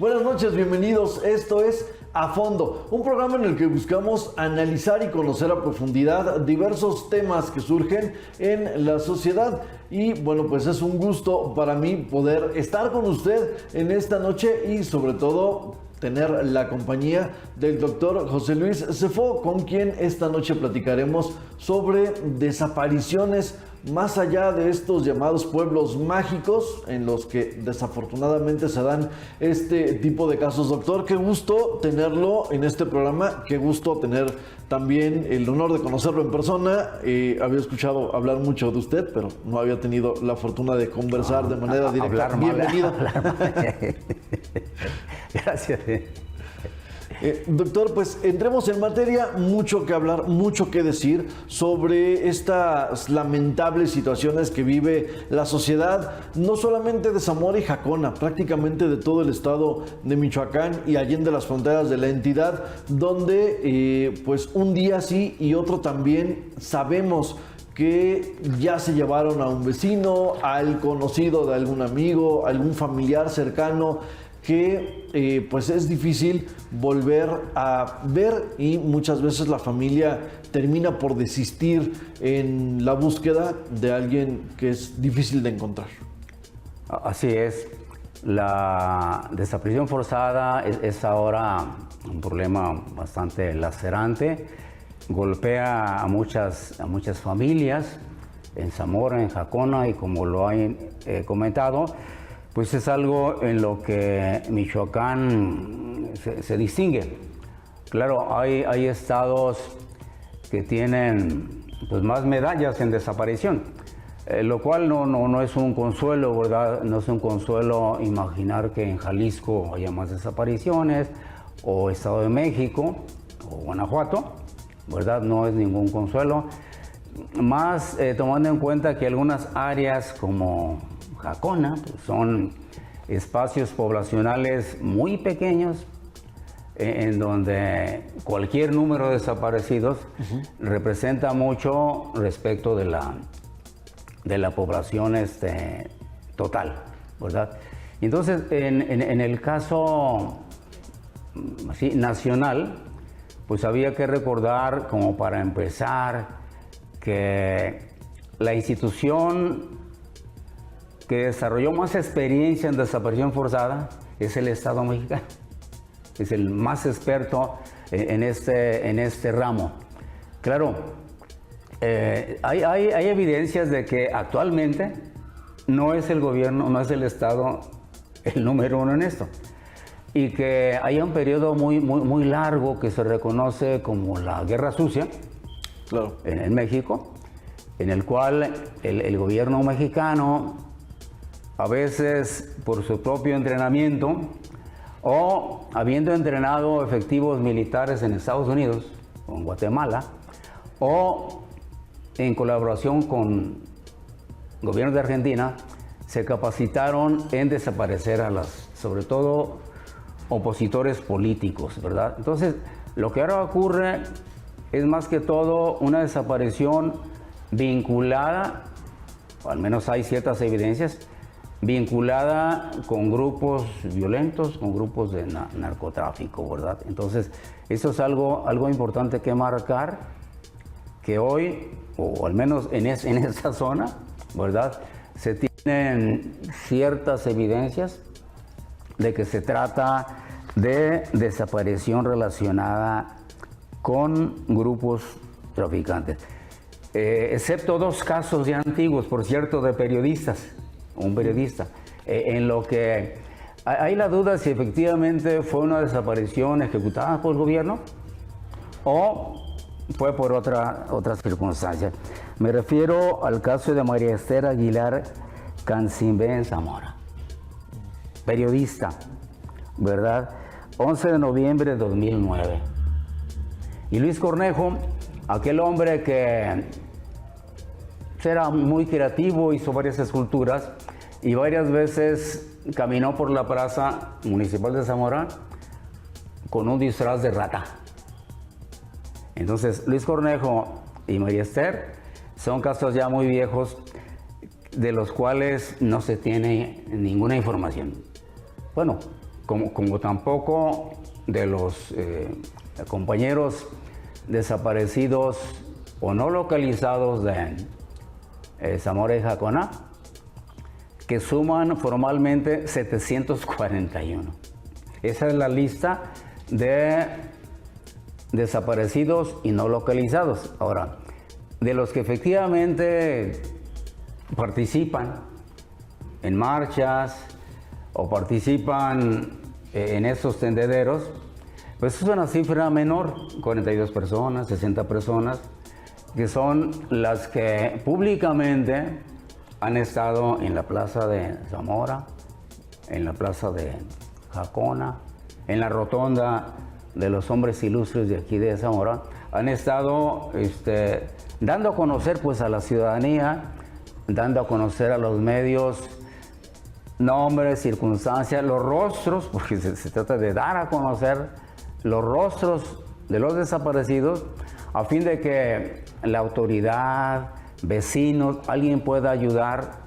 Buenas noches, bienvenidos. Esto es A Fondo, un programa en el que buscamos analizar y conocer a profundidad diversos temas que surgen en la sociedad. Y bueno, pues es un gusto para mí poder estar con usted en esta noche y sobre todo tener la compañía del doctor José Luis Cefo, con quien esta noche platicaremos sobre desapariciones más allá de estos llamados pueblos mágicos en los que desafortunadamente se dan este tipo de casos. Doctor, qué gusto tenerlo en este programa, qué gusto tener también el honor de conocerlo en persona. Había escuchado hablar mucho de usted, pero no había tenido la fortuna de conversar de manera directa. Bienvenido. Gracias. Doctor, pues entremos en materia, mucho que hablar, mucho que decir sobre estas lamentables situaciones que vive la sociedad, no solamente de Zamora y Jacona, prácticamente de todo el estado de Michoacán y allende las fronteras de la entidad, donde pues un día sí y otro también sabemos que ya se llevaron a un vecino, al conocido de algún amigo, algún familiar cercano, que pues es difícil volver a ver y muchas veces la familia termina por desistir en la búsqueda de alguien que es difícil de encontrar. Así es, la desaparición forzada es ahora un problema bastante lacerante, golpea a muchas familias en Zamora, en Jacona, y como lo han comentado, pues es algo en lo que Michoacán se distingue. Claro, hay estados que tienen pues más medallas en desaparición, lo cual no es un consuelo, ¿verdad? No es un consuelo imaginar que en Jalisco haya más desapariciones, o Estado de México, o Guanajuato, ¿verdad? No es ningún consuelo. Más tomando en cuenta que algunas áreas como Jacona pues son espacios poblacionales muy pequeños en donde cualquier número de desaparecidos representa mucho respecto de la población total, ¿verdad? Entonces, en el caso así, nacional, pues había que recordar, como para empezar, que la institución que desarrolló más experiencia en desaparición forzada es el Estado mexicano. Es el más experto en este ramo. Claro, hay evidencias de que actualmente no es el gobierno, no es el Estado el número uno en esto. Y que hay un periodo muy largo que se reconoce como la Guerra Sucia, claro, en México, en el cual el gobierno mexicano, a veces por su propio entrenamiento o habiendo entrenado efectivos militares en Estados Unidos o en Guatemala, o en colaboración con gobiernos de Argentina, se capacitaron en desaparecer sobre todo opositores políticos, ¿verdad? Entonces, lo que ahora ocurre es más que todo una desaparición vinculada, o al menos hay ciertas evidencias, vinculada con grupos violentos, con grupos de narcotráfico, ¿verdad? Entonces, eso es algo importante que marcar, que hoy, o al menos en esta zona, ¿verdad?, se tienen ciertas evidencias de que se trata de desaparición relacionada con grupos traficantes. Excepto dos casos ya antiguos, por cierto, de periodistas, un periodista, en lo que hay la duda si efectivamente fue una desaparición ejecutada por el gobierno o fue por otra circunstancia. Me refiero al caso de María Esther Aguilar Cansimbé en Zamora, periodista, ¿verdad? 11 de noviembre de 2009. Y Luis Cornejo, aquel hombre que era muy creativo, hizo varias esculturas y varias veces caminó por la plaza municipal de Zamora con un disfraz de rata. Entonces, Luis Cornejo y María Esther son casos ya muy viejos de los cuales no se tiene ninguna información. Bueno, como tampoco de los compañeros desaparecidos o no localizados de Zamora y Jacona, que suman formalmente 741. Esa es la lista de desaparecidos y no localizados. Ahora, de los que efectivamente participan en marchas o participan en esos tendederos, pues es una cifra menor, 42 personas, 60 personas, que son las que públicamente han estado en la plaza de Zamora, en la plaza de Jacona, en la rotonda de los hombres ilustres de aquí de Zamora, han estado dando a conocer pues a la ciudadanía, dando a conocer a los medios nombres, circunstancias, los rostros, porque se trata de dar a conocer los rostros de los desaparecidos, a fin de que la autoridad, vecinos, alguien pueda ayudar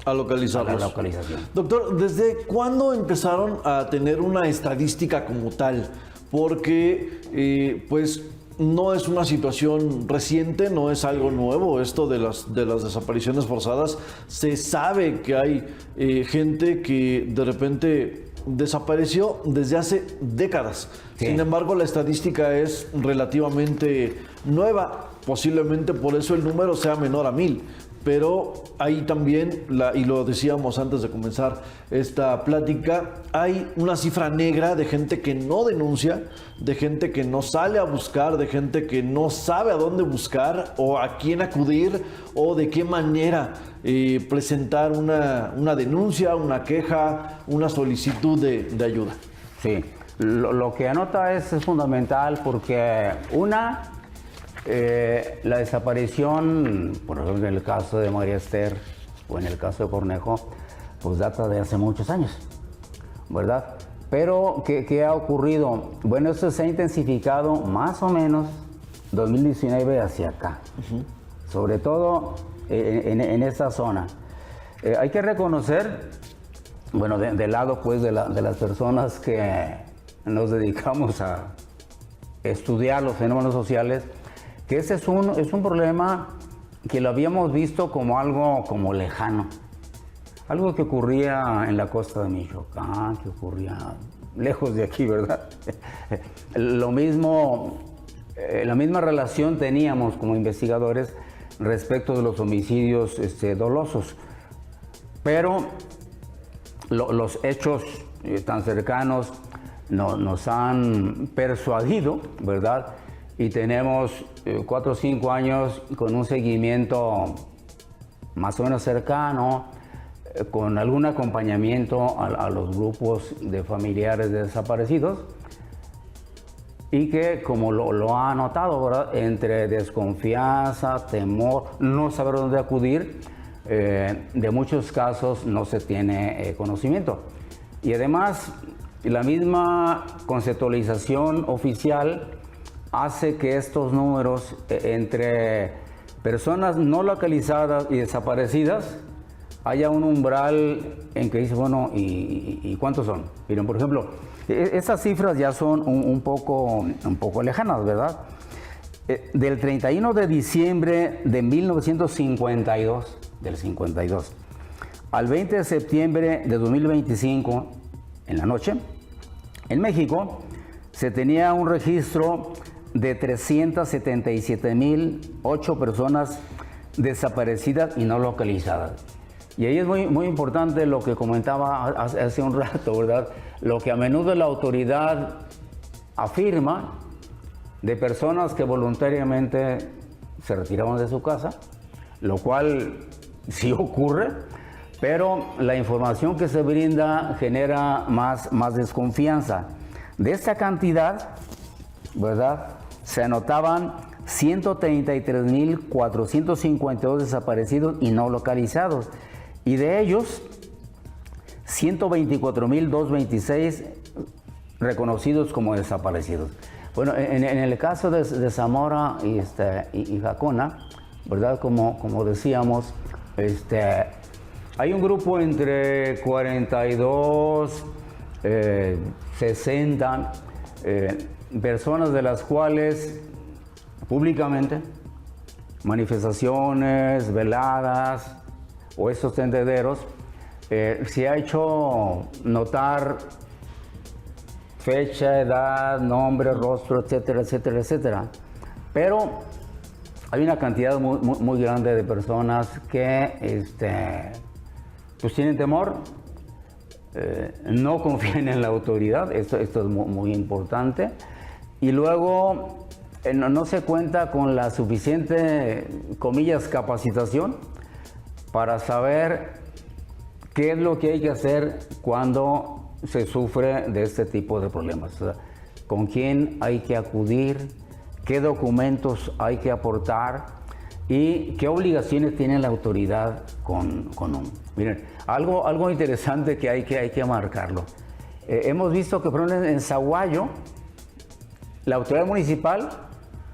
a localizarlos. A la localización. Doctor, ¿desde cuándo empezaron a tener una estadística como tal? Porque, pues, no es una situación reciente, no es algo nuevo esto de las desapariciones forzadas. Se sabe que hay gente que de repente desapareció desde hace décadas. Sí. Sin embargo, la estadística es relativamente nueva. Posiblemente por eso el número sea menor a 1000. Pero hay también, y lo decíamos antes de comenzar esta plática, hay una cifra negra de gente que no denuncia, de gente que no sale a buscar, de gente que no sabe a dónde buscar o a quién acudir o de qué manera presentar una denuncia, una queja, una solicitud de ayuda. Sí, lo que anota es fundamental porque la desaparición, por ejemplo, en el caso de María Esther o en el caso de Cornejo, pues data de hace muchos años, ¿verdad? Pero, ¿qué ha ocurrido? Bueno, esto se ha intensificado más o menos 2019 hacia acá, sobre todo en esta zona. Hay que reconocer, bueno, del lado pues de las personas que nos dedicamos a estudiar los fenómenos sociales, que ese es un problema que lo habíamos visto como algo como lejano. Algo que ocurría en la costa de Michoacán, que ocurría lejos de aquí, ¿verdad? Lo mismo, la misma relación teníamos como investigadores respecto de los homicidios dolosos. Pero los hechos tan cercanos nos han persuadido, ¿verdad? Y tenemos 4 o 5 años con un seguimiento más o menos cercano, con algún acompañamiento a los grupos de familiares de desaparecidos, y que, como lo ha notado, ¿verdad?, entre desconfianza, temor, no saber dónde acudir, de muchos casos no se tiene conocimiento. Y además, la misma conceptualización oficial hace que estos números entre personas no localizadas y desaparecidas haya un umbral en que dice, bueno, ¿y cuántos son? Miren, por ejemplo, esas cifras ya son un poco lejanas, ¿verdad? Del 31 de diciembre de 1952, del 52, al 20 de septiembre de 2025, en la noche, en México, se tenía un registro de 377,008 personas desaparecidas y no localizadas. Y ahí es muy importante lo que comentaba hace un rato, ¿verdad? Lo que a menudo la autoridad afirma de personas que voluntariamente se retiraban de su casa, lo cual sí ocurre, pero la información que se brinda genera más desconfianza. De esta cantidad, ¿verdad?, se anotaban 133,452 desaparecidos y no localizados. Y de ellos, 124,226 reconocidos como desaparecidos. Bueno, en el caso de Zamora y Jacona, ¿verdad?, como decíamos, hay un grupo entre 42 60 personas de las cuales públicamente, manifestaciones, veladas o estos tendederos, se ha hecho notar fecha, edad, nombre, rostro, etcétera, etcétera, etcétera. Pero hay una cantidad muy grande de personas que pues tienen temor, no confían en la autoridad, esto es muy importante, y luego no se cuenta con la suficiente, comillas, capacitación para saber qué es lo que hay que hacer cuando se sufre de este tipo de problemas. O sea, con quién hay que acudir, qué documentos hay que aportar y qué obligaciones tiene la autoridad con uno. Miren, algo interesante que hay que marcarlo. Hemos visto que, por ejemplo, en Zaguayo, la autoridad municipal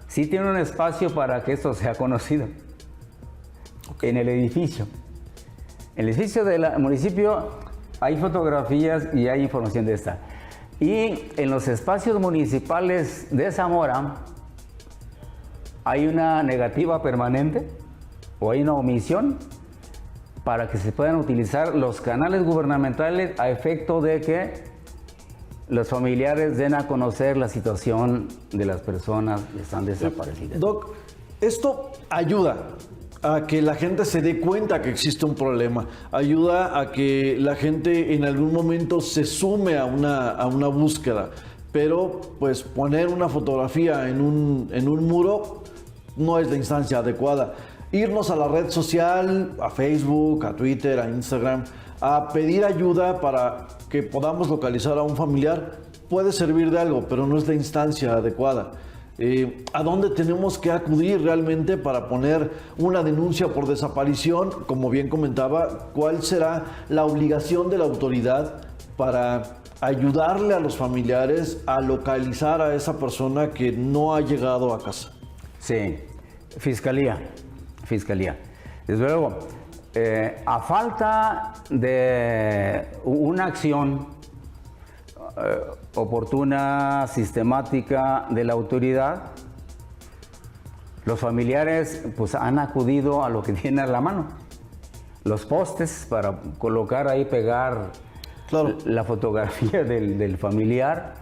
sí tiene un espacio para que esto sea conocido. Okay. En el edificio. En el edificio del municipio hay fotografías y hay información de esta. Y en los espacios municipales de Zamora hay una negativa permanente o hay una omisión para que se puedan utilizar los canales gubernamentales a efecto de que los familiares den a conocer la situación de las personas que están desaparecidas. Doc, esto ayuda a que la gente se dé cuenta que existe un problema, ayuda a que la gente en algún momento se sume a una búsqueda, pero pues poner una fotografía en un muro no es la instancia adecuada. Irnos a la red social, a Facebook, a Twitter, a Instagram, a pedir ayuda para que podamos localizar a un familiar puede servir de algo, pero no es la instancia adecuada. ¿A dónde tenemos que acudir realmente para poner una denuncia por desaparición? Como bien comentaba, ¿cuál será la obligación de la autoridad para ayudarle a los familiares a localizar a esa persona que no ha llegado a casa? Sí, Fiscalía. Desde luego, a falta de una acción oportuna, sistemática de la autoridad, los familiares pues han acudido a lo que tienen a la mano. Los postes para colocar ahí, pegar claro, la fotografía del familiar,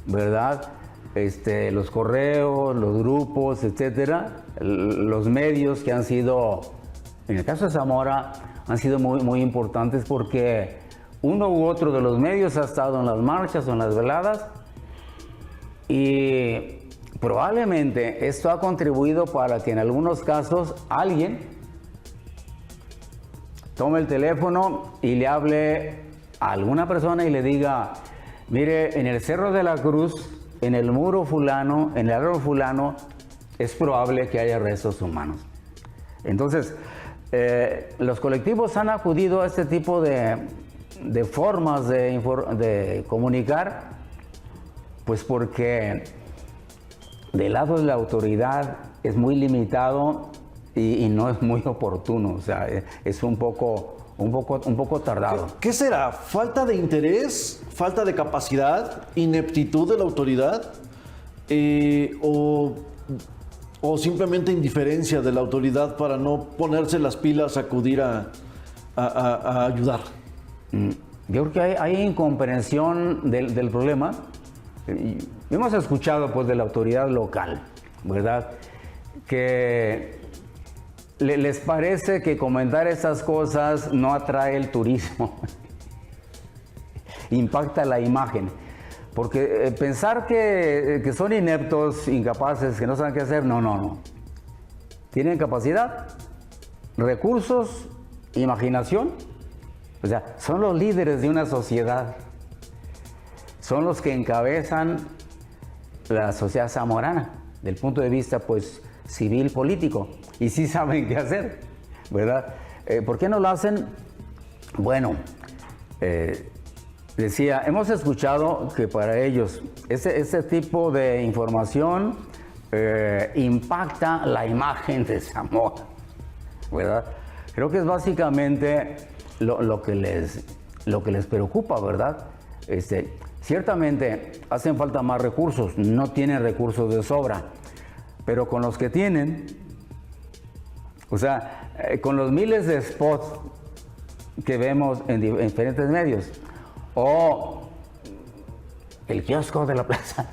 ¿verdad? Los correos, los grupos, etcétera, los medios que han sido, en el caso de Zamora, han sido muy importantes porque uno u otro de los medios ha estado en las marchas o en las veladas y probablemente esto ha contribuido para que en algunos casos alguien tome el teléfono y le hable a alguna persona y le diga, mire, en el Cerro de la Cruz, en el muro fulano, en el árbol fulano, es probable que haya restos humanos. Entonces, los colectivos han acudido a este tipo de formas de comunicar, pues porque del lado de la autoridad es muy limitado y no es muy oportuno, o sea, es un poco tardado. ¿Qué será? ¿Falta de interés? ¿Falta de capacidad? ¿Ineptitud de la autoridad? ¿O simplemente indiferencia de la autoridad para no ponerse las pilas, acudir a ayudar? Yo creo que hay incomprensión del problema. Hemos escuchado pues de la autoridad local, ¿verdad? Que les parece que comentar esas cosas no atrae el turismo, impacta la imagen. Porque pensar que son ineptos, incapaces, que no saben qué hacer, no. Tienen capacidad, recursos, imaginación. O sea, son los líderes de una sociedad. Son los que encabezan la sociedad zamorana, del punto de vista, pues, civil, político. Y sí saben qué hacer, ¿verdad? ¿Por qué no lo hacen? Bueno, decía, hemos escuchado que para ellos ese tipo de información impacta la imagen de Zamora, ¿verdad? Creo que es básicamente lo que les preocupa, ¿verdad? Ciertamente hacen falta más recursos, no tienen recursos de sobra, pero con los que tienen, o sea, con los miles de spots que vemos en diferentes medios, o el kiosco de la plaza.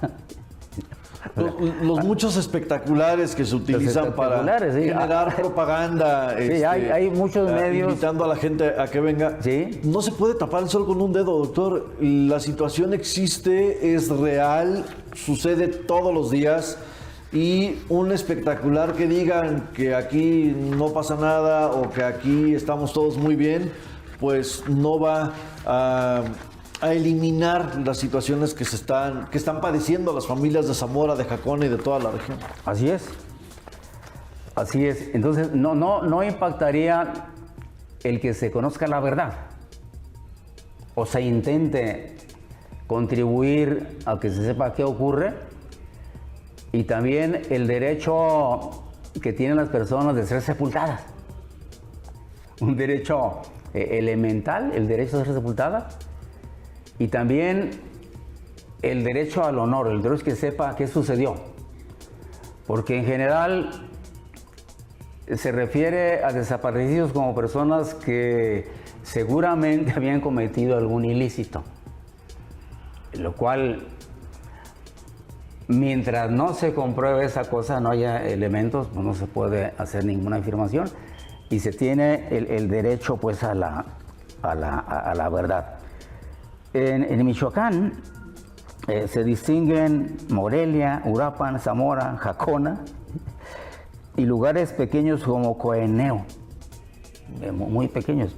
Los muchos espectaculares que se utilizan para generar propaganda. Sí, hay muchos medios. Invitando a la gente a que venga. Sí. No se puede tapar el sol con un dedo, doctor. La situación existe, es real, sucede todos los días. Y un espectacular que digan que aquí no pasa nada o que aquí estamos todos muy bien, pues no va a eliminar las situaciones que están padeciendo las familias de Zamora, de Jacona y de toda la región. Así es. Así es. Entonces, no impactaría el que se conozca la verdad o se intente contribuir a que se sepa qué ocurre, y también el derecho que tienen las personas de ser sepultadas. Un derecho elemental, el derecho de ser sepultadas. Y también el derecho al honor, el derecho que sepa qué sucedió. Porque en general se refiere a desaparecidos como personas que seguramente habían cometido algún ilícito. Lo cual, mientras no se compruebe esa cosa, no haya elementos, pues no se puede hacer ninguna afirmación. Y se tiene el derecho pues a la verdad. En Michoacán se distinguen Morelia, Uruapan, Zamora, Jacona y lugares pequeños como Coeneo, muy pequeños,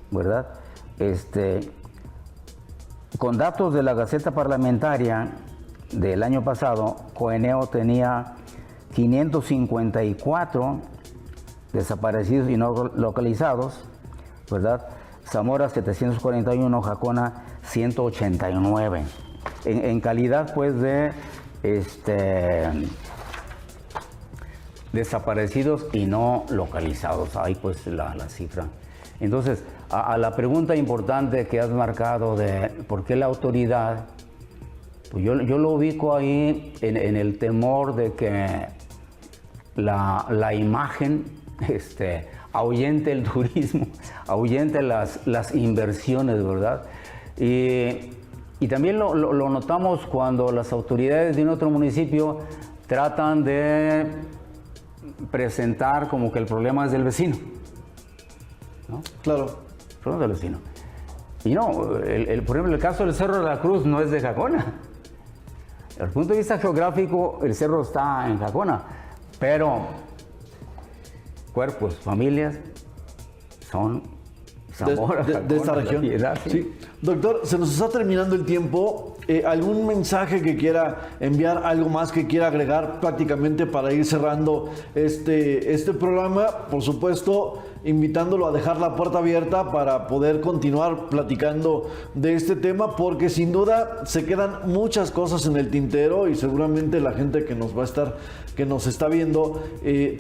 ¿verdad? Con datos de la Gaceta Parlamentaria del año pasado, Coeneo tenía 554 desaparecidos y no localizados, ¿verdad? Zamora 741, Jacona 189. En calidad pues de desaparecidos y no localizados. Ahí pues la cifra. Entonces, a la pregunta importante que has marcado de por qué la autoridad, pues yo lo ubico ahí en el temor de que la imagen ahuyente el turismo, ahuyente las inversiones, ¿verdad? Y también lo notamos cuando las autoridades de un otro municipio tratan de presentar como que el problema es del vecino, ¿no? Claro. El problema es del vecino. Y no, por ejemplo, el caso del Cerro de la Cruz no es de Jacona. Desde el punto de vista geográfico, el cerro está en Jacona, pero cuerpos, familias son Zamora, de esta región. Sí. Doctor, se nos está terminando el tiempo. ¿Algún mensaje que quiera enviar, algo más que quiera agregar prácticamente para ir cerrando este programa? Por supuesto, invitándolo a dejar la puerta abierta para poder continuar platicando de este tema, porque sin duda se quedan muchas cosas en el tintero y seguramente la gente que nos está viendo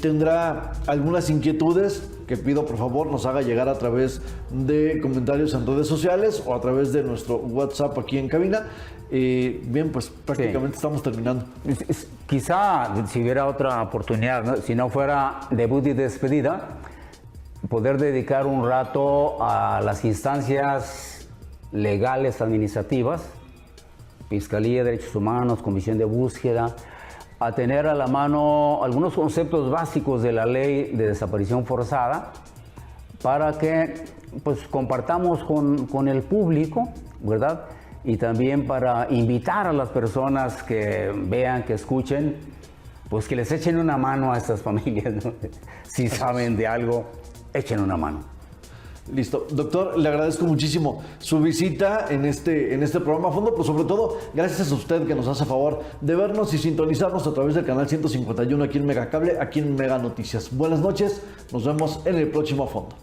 tendrá algunas inquietudes que pido por favor nos haga llegar a través de comentarios en redes sociales o a través de nuestro WhatsApp aquí en cabina. Bien, pues prácticamente estamos terminando. Quizá si hubiera otra oportunidad, ¿no? Si no fuera debut y despedida, poder dedicar un rato a las instancias legales administrativas, Fiscalía de Derechos Humanos, Comisión de Búsqueda, a tener a la mano algunos conceptos básicos de la ley de desaparición forzada para que pues compartamos con el público, ¿verdad? Y también para invitar a las personas que vean, que escuchen, pues que les echen una mano a estas familias, ¿no? Si saben de algo, echen una mano. Listo. Doctor, le agradezco muchísimo su visita en este programa a fondo, pero sobre todo, gracias a usted que nos hace favor de vernos y sintonizarnos a través del canal 151 aquí en Megacable, aquí en Mega Noticias. Buenas noches, nos vemos en el próximo A Fondo.